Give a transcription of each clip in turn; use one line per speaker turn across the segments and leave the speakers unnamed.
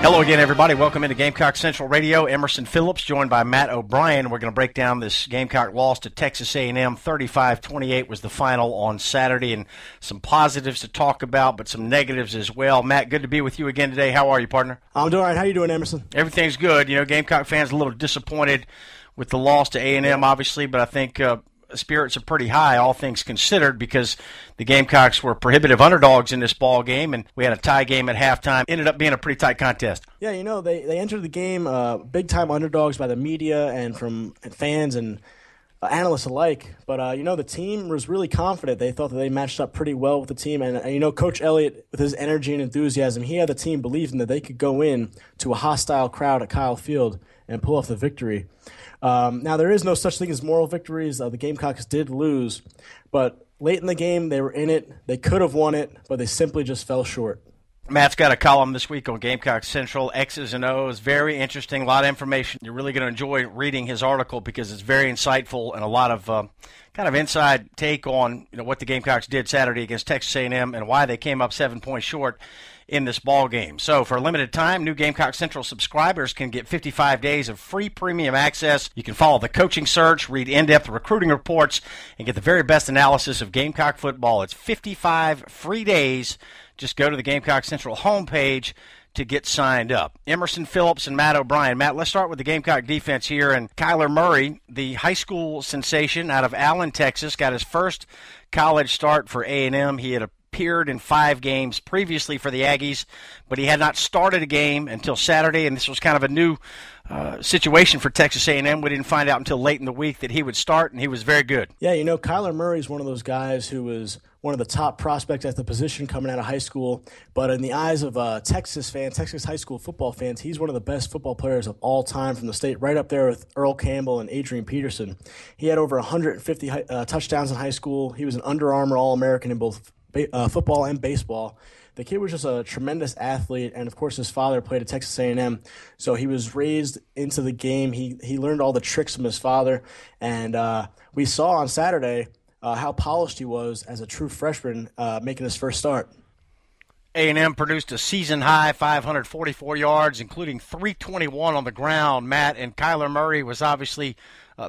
Hello again, everybody. Welcome into Gamecock Central Radio. Emerson Phillips, joined by Matt O'Brien. We're going to break down this Gamecock loss to Texas A&M. 35-28 was the final on Saturday, and some positives to talk about, but some negatives as well. Matt, good to be with you again today. How are you, partner?
I'm doing all right. How you doing, Emerson?
Everything's good. You know, Gamecock fans a little disappointed with the loss to A&M, obviously, but I think spirits are pretty high, all things considered, because the Gamecocks were prohibitive underdogs in this ball game, and we had a tie game at halftime. Ended up being a pretty tight contest.
Yeah, you know, they entered the game big-time underdogs by the media and from fans and analysts alike. But, you know, the team was really confident. They thought that they matched up pretty well with the team. And you know, Coach Elliott, with his energy and enthusiasm, he had the team believing that they could go in to a hostile crowd at Kyle Field and pull off the victory. Now, there is no such thing as moral victories. The Gamecocks did lose, but late in the game, they were in it. They could have won it, but they simply just fell short.
Matt's got a column this week on Gamecock Central, X's and O's. Very interesting, a lot of information. You're really going to enjoy reading his article because it's very insightful and a lot of kind of inside take on what the Gamecocks did Saturday against Texas A&M and why they came up 7 points short in this ball game. So for a limited time, new Gamecock Central subscribers can get 55 days of free premium access. You can follow the coaching search, read in-depth recruiting reports, and get the very best analysis of Gamecock football. It's 55 free days. Just go to the Gamecock Central homepage to get signed up. Emerson Phillips and Matt O'Brien. Matt, let's start with the Gamecock defense here. And Kyler Murray, the high school sensation out of Allen, Texas, got his first college start for A&M. He had appeared in 5 games previously for the Aggies, but he had not started a game until Saturday, and this was kind of a new situation for Texas A&M. We didn't find out until late in the week that he would start, and he was very good.
Yeah, you know, Kyler Murray is one of those guys who was one of the top prospects at the position coming out of high school, but in the eyes of Texas high school football fans, he's one of the best football players of all time from the state, right up there with Earl Campbell and Adrian Peterson. He had over 150 touchdowns in high school. He was an Under Armour All-American in both football and baseball. The kid was just a tremendous athlete, and of course his father played at Texas A&M, so he was raised into the game. He learned all the tricks from his father, and we saw on Saturday how polished he was as a true freshman making his first start.
A&M produced a season-high 544 yards, including 321 on the ground, Matt, and Kyler Murray was obviously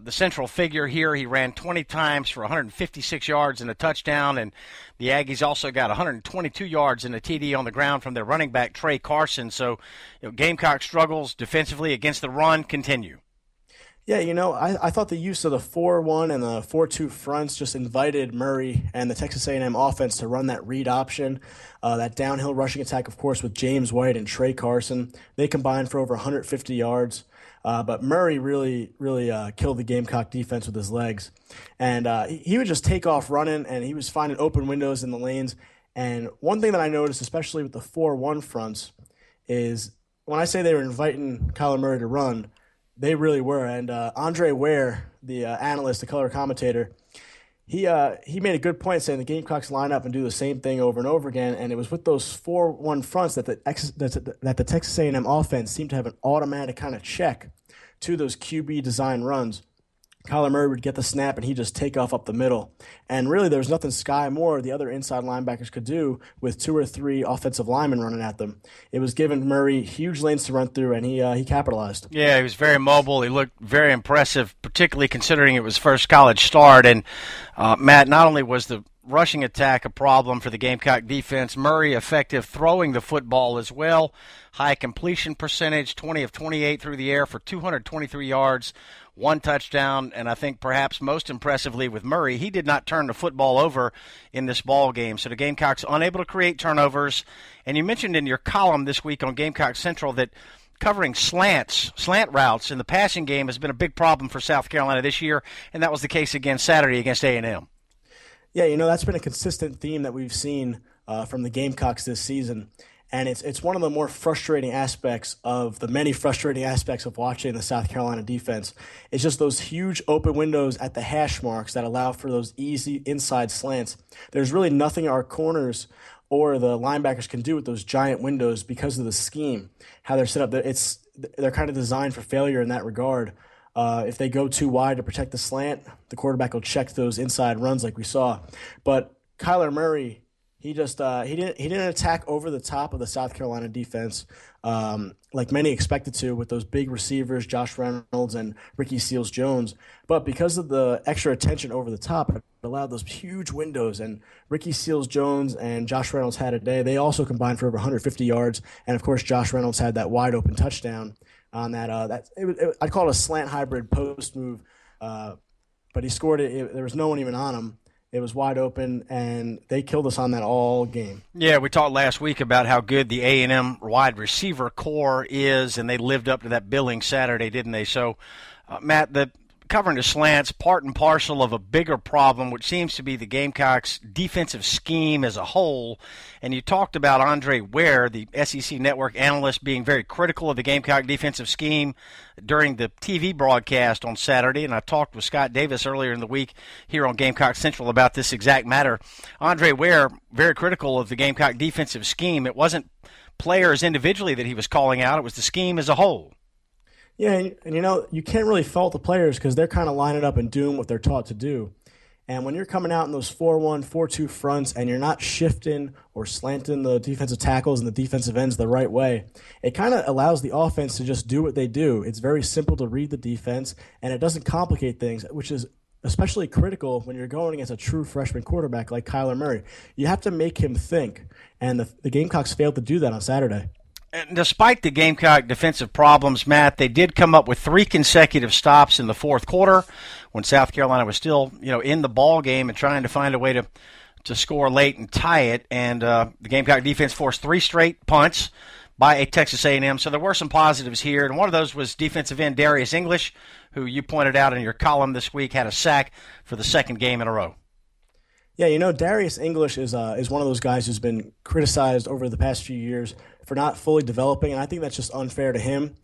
the central figure here. He ran 20 times for 156 yards and a touchdown, and the Aggies also got 122 yards in a TD on the ground from their running back, Trey Carson. So Gamecock struggles defensively against the run continue.
Yeah, you know, I thought the use of the 4-1 and the 4-2 fronts just invited Murray and the Texas A&M offense to run that read option, that downhill rushing attack, of course, with James White and Trey Carson. They combined for over 150 yards. But Murray really killed the Gamecock defense with his legs. And he would just take off running, and he was finding open windows in the lanes. And one thing that I noticed, especially with the 4-1 fronts, is when I say they were inviting Kyler Murray to run, they really were. And Andre Ware, the analyst, the color commentator, he made a good point saying the Gamecocks line up and do the same thing over and over again, and it was with those 4-1 fronts that the Texas A&M offense seemed to have an automatic kind of check to those QB design runs. Kyler Murray would get the snap, and he'd just take off up the middle. And really, there was nothing Sky Moore, the other inside linebackers, could do with 2 or 3 offensive linemen running at them. It was giving Murray huge lanes to run through, and he capitalized.
Yeah, he was very mobile. He looked very impressive, particularly considering it was first college start. And, Matt, not only was the rushing attack a problem for the Gamecock defense, Murray effective throwing the football as well. High completion percentage, 20 of 28 through the air for 223 yards, 1 touchdown, and I think perhaps most impressively with Murray, he did not turn the football over in this ball game. So the Gamecocks unable to create turnovers. And you mentioned in your column this week on Gamecock Central that covering slant routes in the passing game has been a big problem for South Carolina this year, and that was the case again Saturday against A&M.
Yeah, you know, that's been a consistent theme that we've seen from the Gamecocks this season. And it's one of the more frustrating aspects of the many frustrating aspects of watching the South Carolina defense. It's just those huge open windows at the hash marks that allow for those easy inside slants. There's really nothing our corners or the linebackers can do with those giant windows because of the scheme, how they're set up. They're kind of designed for failure in that regard. If they go too wide to protect the slant, the quarterback will check those inside runs like we saw. But Kyler Murray He didn't attack over the top of the South Carolina defense like many expected to with those big receivers, Josh Reynolds and Ricky Seals-Jones. But because of the extra attention over the top, it allowed those huge windows. And Ricky Seals-Jones and Josh Reynolds had a day. They also combined for over 150 yards. And of course, Josh Reynolds had that wide open touchdown on that. I'd call it a slant hybrid post move, but he scored it. There was no one even on him. It was wide open, and they killed us on that all game.
Yeah, we talked last week about how good the A&M wide receiver core is, and they lived up to that billing Saturday, didn't they? So, Matt, the covering the slants, part and parcel of a bigger problem, which seems to be the Gamecocks' defensive scheme as a whole. And you talked about Andre Ware, the SEC Network analyst, being very critical of the Gamecock defensive scheme during the TV broadcast on Saturday. And I talked with Scott Davis earlier in the week here on Gamecock Central about this exact matter. Andre Ware, very critical of the Gamecock defensive scheme. It wasn't players individually that he was calling out. It was the scheme as a whole.
Yeah, and you can't really fault the players because they're kind of lining up and doing what they're taught to do. And when you're coming out in those 4-1, 4-2 fronts and you're not shifting or slanting the defensive tackles and the defensive ends the right way, it kind of allows the offense to just do what they do. It's very simple to read the defense, and it doesn't complicate things, which is especially critical when you're going against a true freshman quarterback like Kyler Murray. You have to make him think, and the Gamecocks failed to do that on Saturday.
And despite the Gamecock defensive problems, Matt, they did come up with 3 consecutive stops in the fourth quarter when South Carolina was still, in the ball game and trying to find a way to score late and tie it. And the Gamecock defense forced 3 straight punts by a Texas A&M. So there were some positives here, and one of those was defensive end Darius English, who you pointed out in your column this week had a sack for the second game in a row.
Yeah, Darius English is one of those guys who's been criticized over the past few years for not fully developing, and I think that's just unfair to him.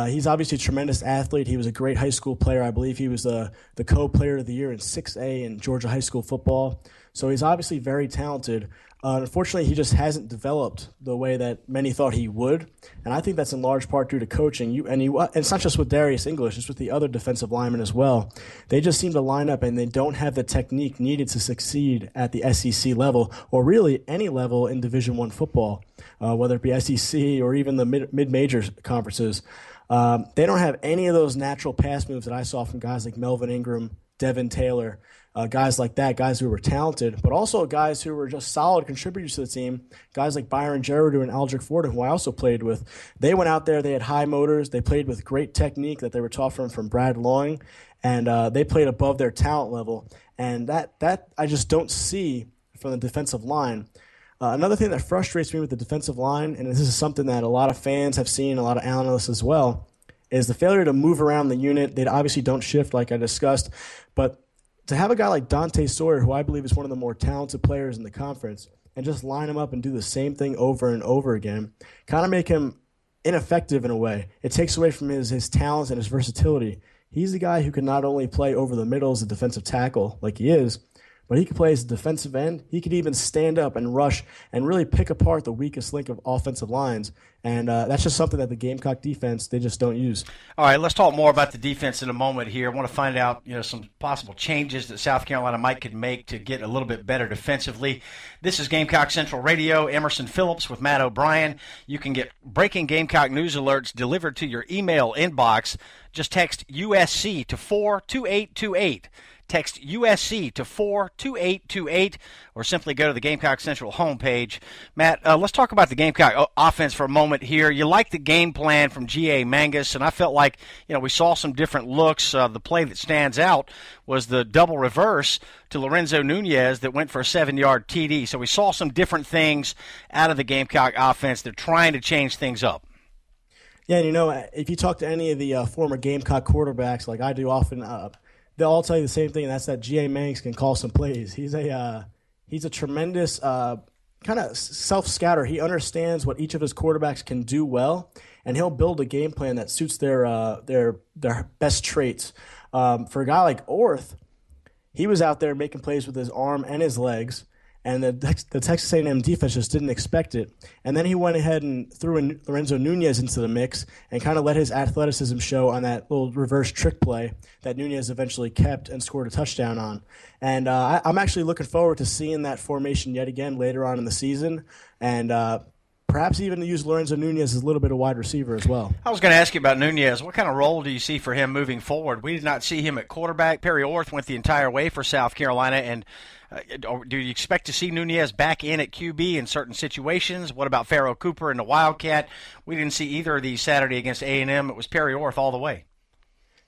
He's obviously a tremendous athlete. He was a great high school player. I believe he was the co-player of the year in 6A in Georgia high school football. So he's obviously very talented. Unfortunately, he just hasn't developed the way that many thought he would, and I think that's in large part due to coaching. And it's not just with Darius English; it's with the other defensive linemen as well. They just seem to line up, and they don't have the technique needed to succeed at the SEC level, or really any level in Division I football, whether it be SEC or even the mid-major conferences. They don't have any of those natural pass moves that I saw from guys like Melvin Ingram, Devin Taylor, guys like that, guys who were talented, but also guys who were just solid contributors to the team, guys like Byron Gerardo and Aldrich Ford, who I also played with. They went out there, they had high motors, they played with great technique that they were taught from Brad Loing, and they played above their talent level. And that I just don't see from the defensive line. Another thing that frustrates me with the defensive line, and this is something that a lot of fans have seen, a lot of analysts as well, is the failure to move around the unit. They obviously don't shift like I discussed, but to have a guy like Dante Sawyer, who I believe is one of the more talented players in the conference, and just line him up and do the same thing over and over again, kind of make him ineffective in a way. It takes away from his talents and his versatility. He's the guy who can not only play over the middle as a defensive tackle like he is, but he could play as a defensive end. He could even stand up and rush and really pick apart the weakest link of offensive lines. And that's just something that the Gamecock defense, they just don't use.
All right, let's talk more about the defense in a moment here. I want to find out, some possible changes that South Carolina could make to get a little bit better defensively. This is Gamecock Central Radio. Emerson Phillips with Matt O'Brien. You can get breaking Gamecock news alerts delivered to your email inbox. Just text USC to 42828. Text USC to 42828, or simply go to the Gamecock Central homepage. Matt, let's talk about the Gamecock offense for a moment here. You like the game plan from G.A. Mangus, and I felt like we saw some different looks. The play that stands out was the double reverse to Lorenzo Nunez that went for a 7-yard TD. So we saw some different things out of the Gamecock offense. They're trying to change things up.
Yeah, if you talk to any of the former Gamecock quarterbacks, like I do often, they'll all tell you the same thing, and that's that G.A. Mangus can call some plays. He's a tremendous kind of self-scouter. He understands what each of his quarterbacks can do well, and he'll build a game plan that suits their best traits. For a guy like Orth, he was out there making plays with his arm and his legs, and the Texas A&M defense just didn't expect it. And then he went ahead and threw in Lorenzo Nunez into the mix and kind of let his athleticism show on that little reverse trick play that Nunez eventually kept and scored a touchdown on. And I'm actually looking forward to seeing that formation yet again later on in the season, and perhaps even to use Lorenzo Nunez as a little bit of wide receiver as well.
I was going to ask you about Nunez. What kind of role do you see for him moving forward? We did not see him at quarterback. Perry Orth went the entire way for South Carolina, and do you expect to see Nunez back in at QB in certain situations? What about Pharaoh Cooper and the Wildcat? We didn't see either of these Saturday against A&M. It was Perry Orth all the way.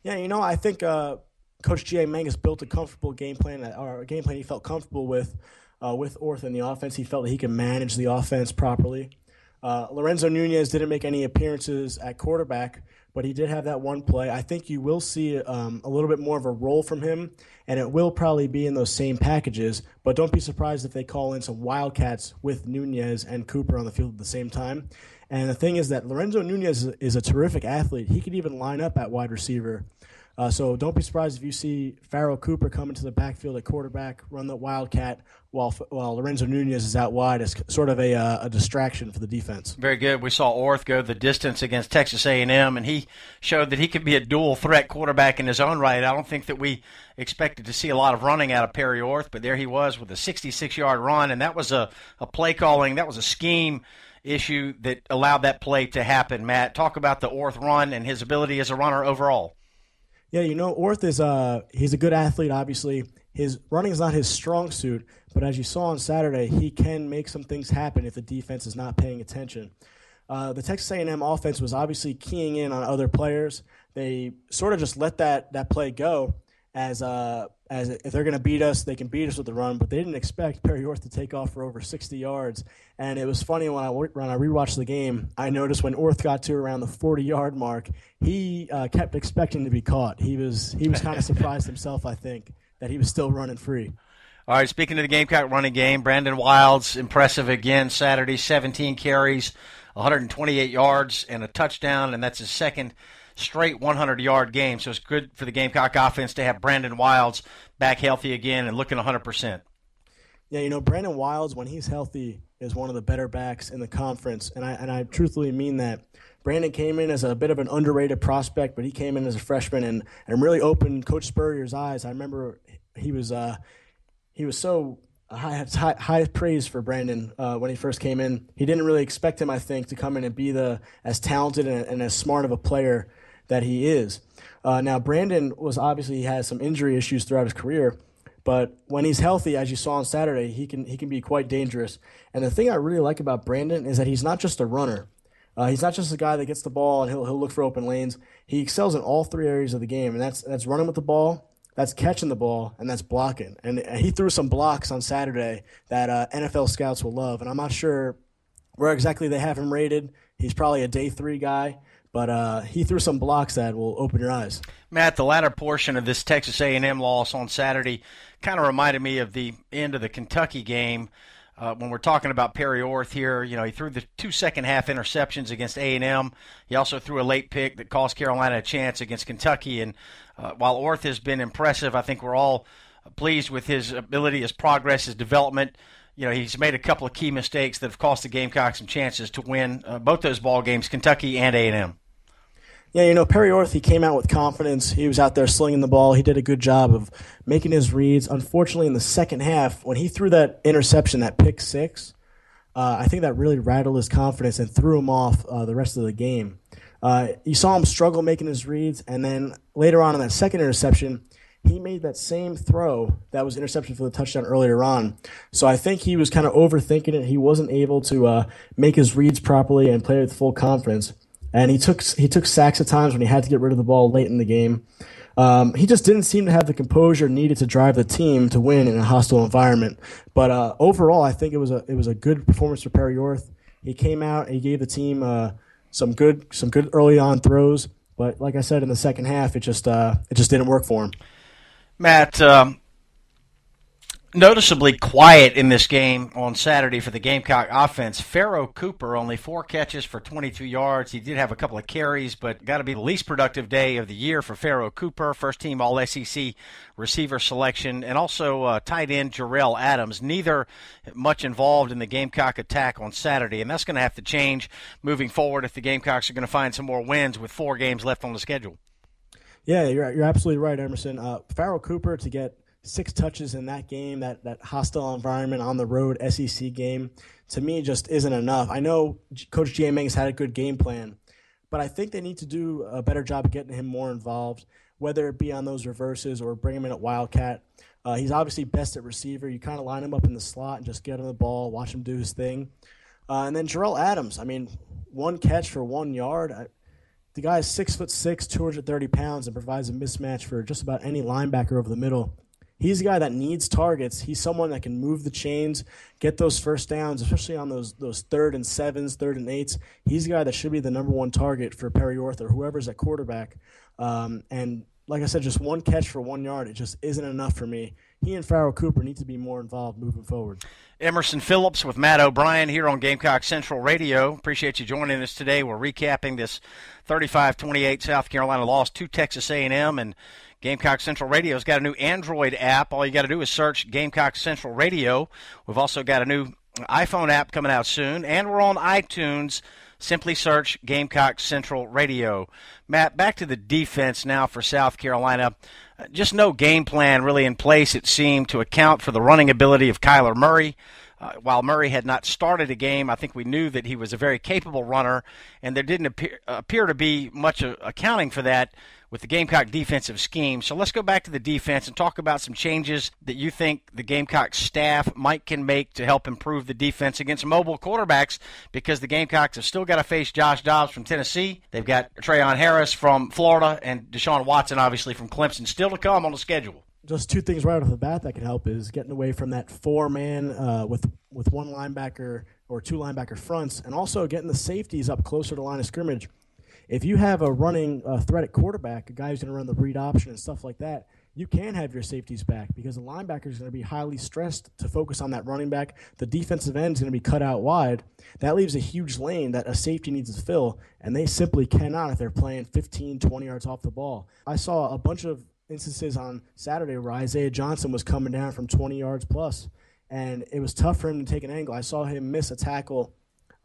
Yeah, I think Coach G.A. Mangus built a comfortable game plan, or a game plan he felt comfortable with Orth in the offense. He felt that he could manage the offense properly. Lorenzo Nunez didn't make any appearances at quarterback, but he did have that one play. I think you will see a little bit more of a role from him, and it will probably be in those same packages. But don't be surprised if they call in some Wildcats with Nunez and Cooper on the field at the same time. And the thing is that Lorenzo Nunez is a terrific athlete. He could even line up at wide receiver. So don't be surprised if you see Pharaoh Cooper come into the backfield at quarterback, run the Wildcat, while Lorenzo Nunez is out wide as sort of a distraction for the defense.
Very good. We saw Orth go the distance against Texas A&M, and he showed that he could be a dual-threat quarterback in his own right. I don't think that we expected to see a lot of running out of Perry Orth, but there he was with a 66-yard run, and that was a play calling. That was a scheme issue that allowed that play to happen. Matt, talk about the Orth run and his ability as a runner overall.
Yeah, Orth is he's a good athlete, obviously. His running is not his strong suit, but as you saw on Saturday, he can make some things happen if the defense is not paying attention. The Texas A&M offense was obviously keying in on other players. They sort of just let that play go as if they're going to beat us, they can beat us with the run, but they didn't expect Perry Orth to take off for over 60 yards. And it was funny when I rewatched the game, I noticed when Orth got to around the 40-yard mark, he kept expecting to be caught. He was kind of surprised himself, I think, that he was still running free.
All right, speaking of the Gamecock running game, Brandon Wilds, impressive again Saturday, 17 carries, 128 yards, and a touchdown, and that's his second straight 100-yard game. So it's good for the Gamecock offense to have Brandon Wilds back healthy again and looking 100%.
Yeah, Brandon Wilds, when he's healthy, is one of the better backs in the conference, and I truthfully mean that. Brandon came in as a bit of an underrated prospect, but he came in as a freshman and really opened Coach Spurrier's eyes. I remember he was so high praise for Brandon when he first came in. He didn't really expect him, I think, to come in and be as talented and as smart of a player that he is. Now, Brandon he has some injury issues throughout his career, but when he's healthy, as you saw on Saturday, he can be quite dangerous. And the thing I really like about Brandon is that he's not just a runner. He's not just a guy that gets the ball and he'll look for open lanes. He excels in all three areas of the game, and that's running with the ball, that's catching the ball, and that's blocking. And he threw some blocks on Saturday that NFL scouts will love. And I'm not sure where exactly they have him rated. He's probably a day 3 guy, but he threw some blocks that will open your eyes.
Matt, the latter portion of this Texas A&M loss on Saturday kind of reminded me of the end of the Kentucky game. When we're talking about Perry Orth here, he threw the 2 second-half interceptions against A&M. He also threw a late pick that cost Carolina a chance against Kentucky. And while Orth has been impressive, I think we're all pleased with his ability, his progress, his development. He's made a couple of key mistakes that have cost the Gamecocks some chances to win both those ball games, Kentucky and A&M.
Yeah, Perry Orth, he came out with confidence. He was out there slinging the ball. He did a good job of making his reads. Unfortunately, in the second half, when he threw that interception, that pick 6, I think that really rattled his confidence and threw him off the rest of the game. You saw him struggle making his reads, and then later on in that second interception, he made that same throw that was interception for the touchdown earlier on. So I think he was kind of overthinking it. He wasn't able to make his reads properly and play with full confidence. And he took sacks at times when he had to get rid of the ball late in the game. He just didn't seem to have the composure needed to drive the team to win in a hostile environment. But overall, I think it was a good performance for Perry Orth. He came out, he gave the team some good early on throws. But like I said, in the second half, it just didn't work for him.
Matt, Noticeably quiet in this game on Saturday for the Gamecock offense. Pharaoh Cooper, only 4 catches for 22 yards. He did have a couple of carries, but got to be the least productive day of the year for Pharaoh Cooper. First team All-SEC receiver selection, and also tight end Jarrell Adams. Neither much involved in the Gamecock attack on Saturday, and that's going to have to change moving forward if the Gamecocks are going to find some more wins with 4 games left on the schedule.
Yeah, you're absolutely right, Emerson. Pharaoh Cooper to get 6 touches in that game, that hostile environment on the road SEC game, to me just isn't enough. I know Coach G.A. Meng's had a good game plan, but I think they need to do a better job of getting him more involved, whether it be on those reverses or bring him in at Wildcat. He's obviously best at receiver. You kind of line him up in the slot and just get him the ball, watch him do his thing. And then Jarrell Adams, 1 catch for 1 yard. The guy is 6'6", 230 pounds, and provides a mismatch for just about any linebacker over the middle. He's a guy that needs targets. He's someone that can move the chains, get those first downs, especially on those 3rd and 7s, 3rd and 8s. He's a guy that should be the number 1 target for Perry Orth or whoever's at quarterback. And like I said, just 1 catch for 1 yard, it just isn't enough for me. He and Pharaoh Cooper need to be more involved moving forward.
Emerson Phillips with Matt O'Brien here on Gamecock Central Radio. Appreciate you joining us today. We're recapping this 35-28 South Carolina loss to Texas A&M, and Gamecock Central Radio's got a new Android app. All you got to do is search Gamecock Central Radio. We've also got a new iPhone app coming out soon, and we're on iTunes. Simply search Gamecock Central Radio. Matt, back to the defense now for South Carolina. Just no game plan really in place, it seemed, to account for the running ability of Kyler Murray. While Murray had not started a game, I think we knew that he was a very capable runner, and there didn't appear to be much accounting for that with the Gamecock defensive scheme. So let's go back to the defense and talk about some changes that you think the Gamecock staff can make to help improve the defense against mobile quarterbacks, because the Gamecocks have still got to face Josh Dobbs from Tennessee. They've got Trayon Harris from Florida and Deshaun Watson, obviously, from Clemson, still to come on the schedule.
Just 2 things right off the bat that can help is getting away from that 4-man with 1 linebacker or 2 linebacker fronts, and also getting the safeties up closer to line of scrimmage. If you have a running threat at quarterback, a guy who's going to run the read option and stuff like that, you can have your safeties back, because the linebacker is going to be highly stressed to focus on that running back. The defensive end is going to be cut out wide. That leaves a huge lane that a safety needs to fill, and they simply cannot if they're playing 15, 20 yards off the ball. I saw a bunch of instances on Saturday where Isaiah Johnson was coming down from 20 yards plus, and it was tough for him to take an angle. I saw him miss a tackle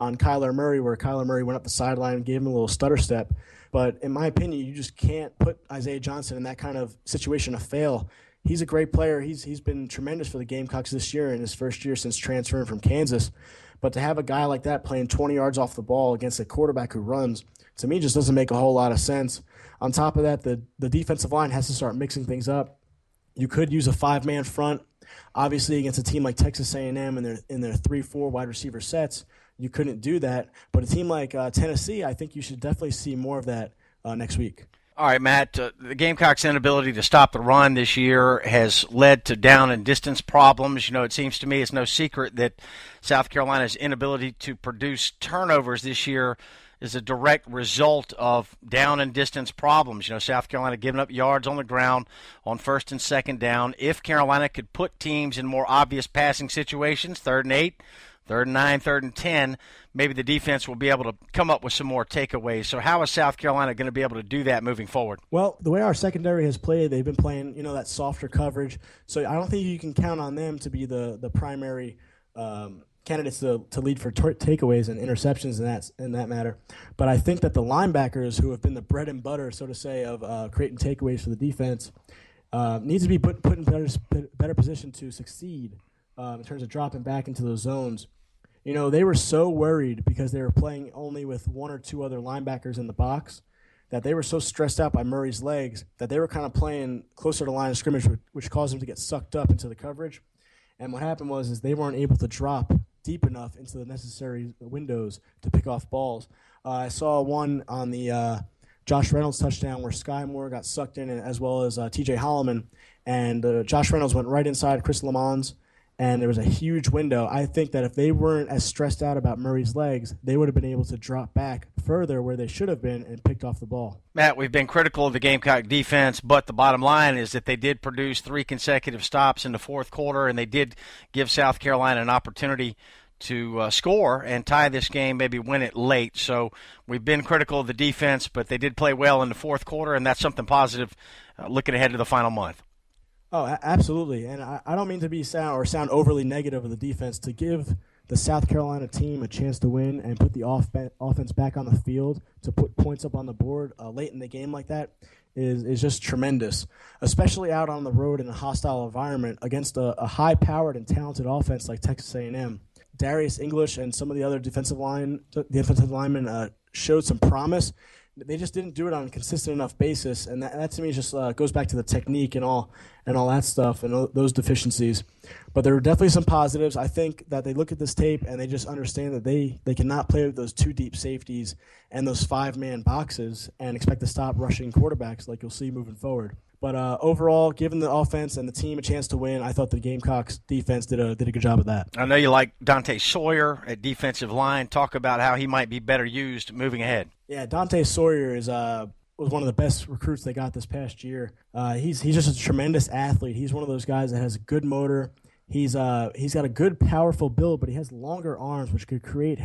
on Kyler Murray, where Kyler Murray went up the sideline and gave him a little stutter step. But in my opinion, you just can't put Isaiah Johnson in that kind of situation to fail. He's a great player. He's been tremendous for the Gamecocks this year in his first year since transferring from Kansas. But to have a guy like that playing 20 yards off the ball against a quarterback who runs, to me, just doesn't make a whole lot of sense. On top of that, the defensive line has to start mixing things up. You could use a 5-man front. Obviously, against a team like Texas A&M in their 3-4 wide receiver sets, you couldn't do that. But a team like Tennessee, I think you should definitely see more of that next week.
All right, Matt, the Gamecocks' inability to stop the run this year has led to down and distance problems. It seems to me it's no secret that South Carolina's inability to produce turnovers this year is a direct result of down and distance problems. South Carolina giving up yards on the ground on 1st and 2nd down. If Carolina could put teams in more obvious passing situations, 3rd and 8, 3rd and 9, 3rd and 10, maybe the defense will be able to come up with some more takeaways. So how is South Carolina going to be able to do that moving forward?
Well, the way our secondary has played, they've been playing, that softer coverage. So I don't think you can count on them to be the primary candidates to lead for takeaways and interceptions in that matter. But I think that the linebackers, who have been the bread and butter, so to say, of creating takeaways for the defense, needs to be put in better position to succeed in terms of dropping back into those zones. They were so worried because they were playing only with 1 or 2 other linebackers in the box that they were so stressed out by Murray's legs that they were kind of playing closer to the line of scrimmage, which caused them to get sucked up into the coverage. And what happened was they weren't able to drop deep enough into the necessary windows to pick off balls. I saw one on the Josh Reynolds touchdown where Sky Moore got sucked in, as well as T.J. Holloman. And Josh Reynolds went right inside Chris Lamons, and there was a huge window. I think that if they weren't as stressed out about Murray's legs, they would have been able to drop back further where they should have been and picked off the ball.
Matt, we've been critical of the Gamecock defense, but the bottom line is that they did produce 3 consecutive stops in the fourth quarter, and they did give South Carolina an opportunity to score and tie this game, maybe win it late. So we've been critical of the defense, but they did play well in the fourth quarter, and that's something positive looking ahead to the final month.
Oh, absolutely. And I don't mean to be sound overly negative of the defense. To give the South Carolina team a chance to win and put the offense back on the field to put points up on the board late in the game like that is just tremendous, especially out on the road in a hostile environment against a high-powered and talented offense like Texas A&M. Darius English and some of the other defensive linemen showed some promise. They just didn't do it on a consistent enough basis, and that to me just goes back to the technique and all that stuff and those deficiencies. But there are definitely some positives. I think that they look at this tape and they just understand that they cannot play with those 2 deep safeties and those 5-man boxes and expect to stop rushing quarterbacks like you'll see moving forward. But overall, giving the offense and the team a chance to win, I thought the Gamecocks defense did a good job of that.
I know you like Dante Sawyer at defensive line. Talk about how he might be better used moving ahead.
Yeah, Dante Sawyer was one of the best recruits they got this past year. He's just a tremendous athlete. He's one of those guys that has a good motor. He's got a good, powerful build, but he has longer arms, which could create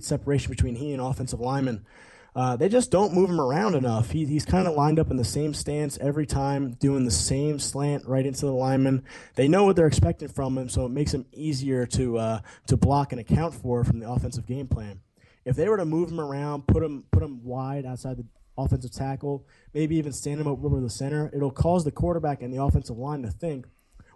separation between he and offensive linemen. They just don't move him around enough. He's kind of lined up in the same stance every time, doing the same slant right into the lineman. They know what they're expecting from him, so it makes him easier to block and account for from the offensive game plan. If they were to move him around, put him wide outside the offensive tackle, maybe even stand him over the center, it'll cause the quarterback and the offensive line to think,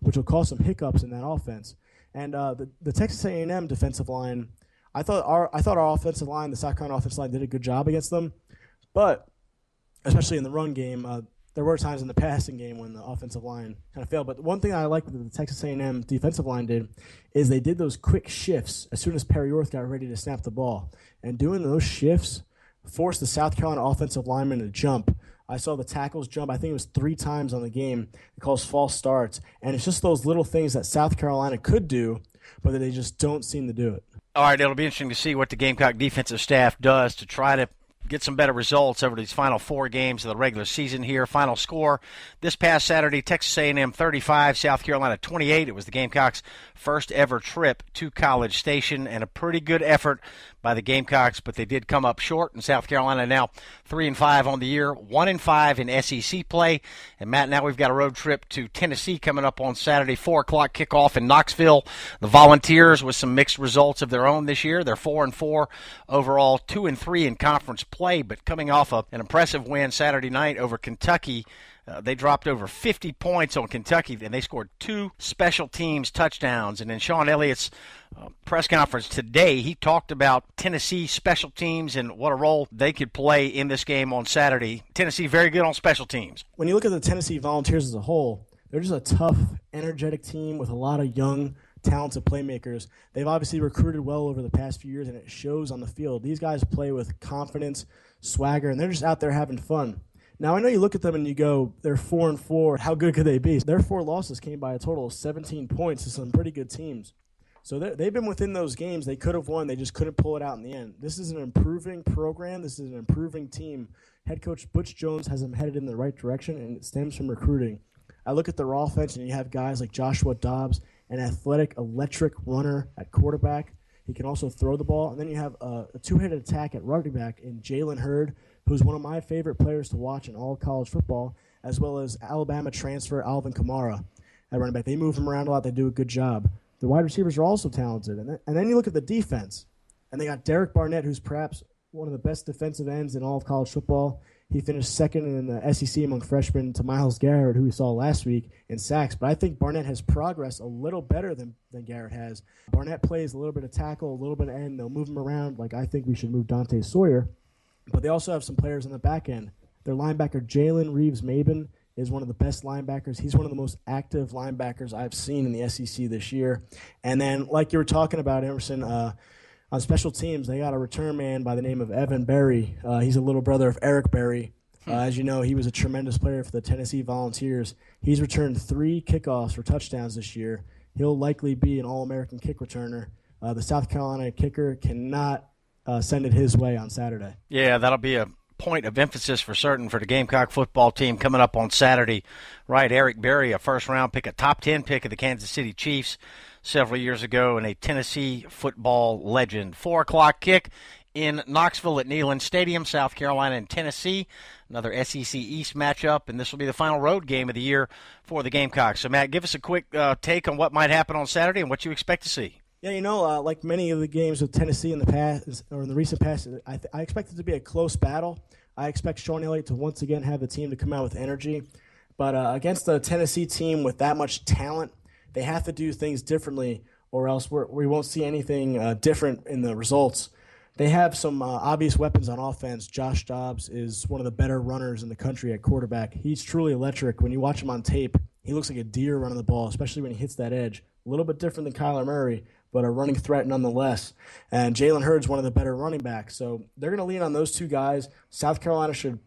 which will cause some hiccups in that offense. And the Texas A&M defensive line, I thought our offensive line, the South Carolina offensive line, did a good job against them, but especially in the run game, there were times in the passing game when the offensive line kind of failed. But one thing I liked that the Texas A&M defensive line did is they did those quick shifts as soon as Perry Orth got ready to snap the ball. And doing those shifts forced the South Carolina offensive lineman to jump. I saw the tackles jump, I think it was 3 times on the game. It calls false starts. And it's just those little things that South Carolina could do, but that they just don't seem to do it.
All right, it'll be interesting to see what the Gamecock defensive staff does to try to get some better results over these final 4 games of the regular season here. Final score this past Saturday, Texas A&M 35, South Carolina 28. It was the Gamecocks' first ever trip to College Station, and a pretty good effort by the Gamecocks, but they did come up short. And South Carolina now 3-5 on the year, 1-5 in SEC play. And Matt, now we've got a road trip to Tennessee coming up on Saturday, 4:00 kickoff in Knoxville. The Volunteers with some mixed results of their own this year. They're 4-4 overall, 2-3 in conference play, but coming off an impressive win Saturday night over Kentucky. They dropped over 50 points on Kentucky, and they scored 2 special teams touchdowns. And in Sean Elliott's press conference today, he talked about Tennessee special teams and what a role they could play in this game on Saturday. Tennessee very good on special teams.
When you look at the Tennessee Volunteers as a whole, they're just a tough, energetic team with a lot of young, talented playmakers. They've obviously recruited well over the past few years, and it shows on the field. These guys play with confidence, swagger, and they're just out there having fun. Now, I know you look at them and you go, they're 4-4. How good could they be? Their 4 losses came by a total of 17 points to some pretty good teams. So they've been within those games. They could have won. They just couldn't pull it out in the end. This is an improving program. This is an improving team. Head coach Butch Jones has them headed in the right direction, and it stems from recruiting. I look at their offense, and you have guys like Joshua Dobbs, an athletic, electric runner at quarterback. He can also throw the ball. And then you have a 2-headed attack at running back in Jalen Hurd, who's one of my favorite players to watch in all college football, as well as Alabama transfer Alvin Kamara at running back. They move him around a lot. They do a good job. The wide receivers are also talented. And then you look at the defense, and they got Derek Barnett, who's perhaps one of the best defensive ends in all of college football. He finished second in the SEC among freshmen to Myles Garrett, who we saw last week in sacks. But I think Barnett has progressed a little better than Garrett has. Barnett plays a little bit of tackle, a little bit of end. They'll move him around like I think we should move Dante Sawyer. But they also have some players on the back end. Their linebacker, Jalen Reeves-Maben, is one of the best linebackers. He's one of the most active linebackers I've seen in the SEC this year. And then, like you were talking about, Emerson, on special teams, they got a return man by the name of Evan Berry. He's a little brother of Eric Berry. As you know, he was a tremendous player for the Tennessee Volunteers. He's returned 3 kickoffs for touchdowns this year. he'll likely be an All-American kick returner. The South Carolina kicker cannot send it his way on Saturday.
Yeah, that'll be a point of emphasis for certain for the Gamecock football team coming up on Saturday. Right, Eric Berry, a first-round pick, a top 10 pick of the Kansas City Chiefs several years ago, and a Tennessee football legend. 4 o'clock kick in Knoxville at Neyland Stadium, South Carolina and Tennessee. Another SEC East matchup, and this will be the final road game of the year for the Gamecocks. So, Matt, give us a quick take on what might happen on Saturday and what you expect to see.
Yeah, like many of the games with Tennessee in the past, or in the recent past, I expect it to be a close battle. I expect Sean Elliott to once again have the team to come out with energy. But against a Tennessee team with that much talent, they have to do things differently, or else we won't see anything different in the results. They have some obvious weapons on offense. Josh Dobbs is one of the better runners in the country at quarterback. He's truly electric. When you watch him on tape, he looks like a deer running the ball, especially when he hits that edge. A little bit different than Kyler Murray, but a running threat nonetheless. And Jalen Hurd's one of the better running backs. So they're going to lean on those two guys. South Carolina should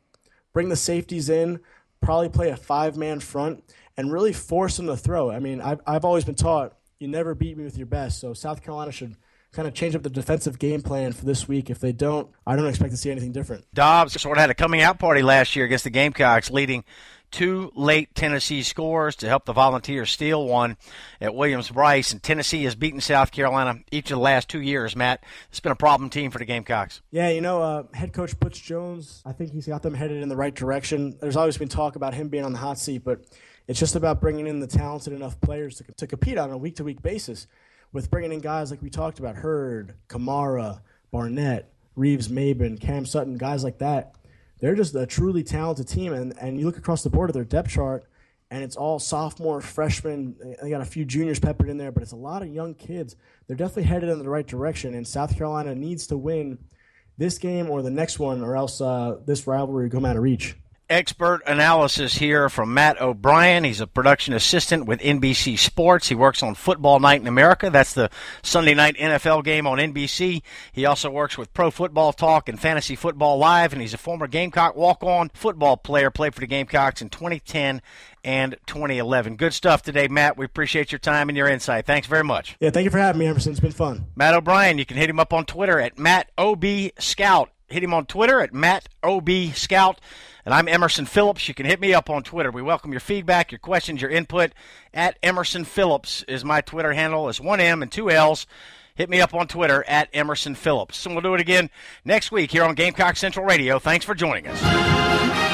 bring the safeties in, probably play a 5-man front, and really force them to throw. I mean, I've always been taught you never beat me with your best. So South Carolina should kind of change up the defensive game plan for this week. If they don't, I don't expect to see anything different.
Dobbs sort of had a coming-out party last year against the Gamecocks, leading 2 late Tennessee scores to help the Volunteers steal one at Williams-Brice. And Tennessee has beaten South Carolina each of the last 2 years, Matt. It's been a problem team for the Gamecocks.
Yeah, head coach Butch Jones, I think he's got them headed in the right direction. There's always been talk about him being on the hot seat, but it's just about bringing in the talented enough players to compete on a week-to-week basis. With bringing in guys like we talked about, Hurd, Kamara, Barnett, Reeves-Maben, Cam Sutton, guys like that. They're just a truly talented team, and you look across the board at their depth chart, and it's all sophomore, freshmen. They got a few juniors peppered in there, but it's a lot of young kids. They're definitely headed in the right direction, and South Carolina needs to win this game or the next one, or else this rivalry will come out of reach.
Expert analysis here from Matt O'Brien. He's a production assistant with NBC Sports. He works on Football Night in America. That's the Sunday night NFL game on NBC. He also works with Pro Football Talk and Fantasy Football Live, and he's a former Gamecock walk-on football player, played for the Gamecocks in 2010 and 2011. Good stuff today, Matt. We appreciate your time and your insight. Thanks very much.
Yeah, thank you for having me, Emerson. It's been fun.
Matt O'Brien, you can hit him up on Twitter at MattOBScout. Hit him on Twitter at MattOBScout. And I'm Emerson Phillips. You can hit me up on Twitter. We welcome your feedback, your questions, your input. At Emerson Phillips is my Twitter handle. It's 1 M and 2 L's. Hit me up on Twitter at Emerson Phillips. And we'll do it again next week here on Gamecock Central Radio. Thanks for joining us.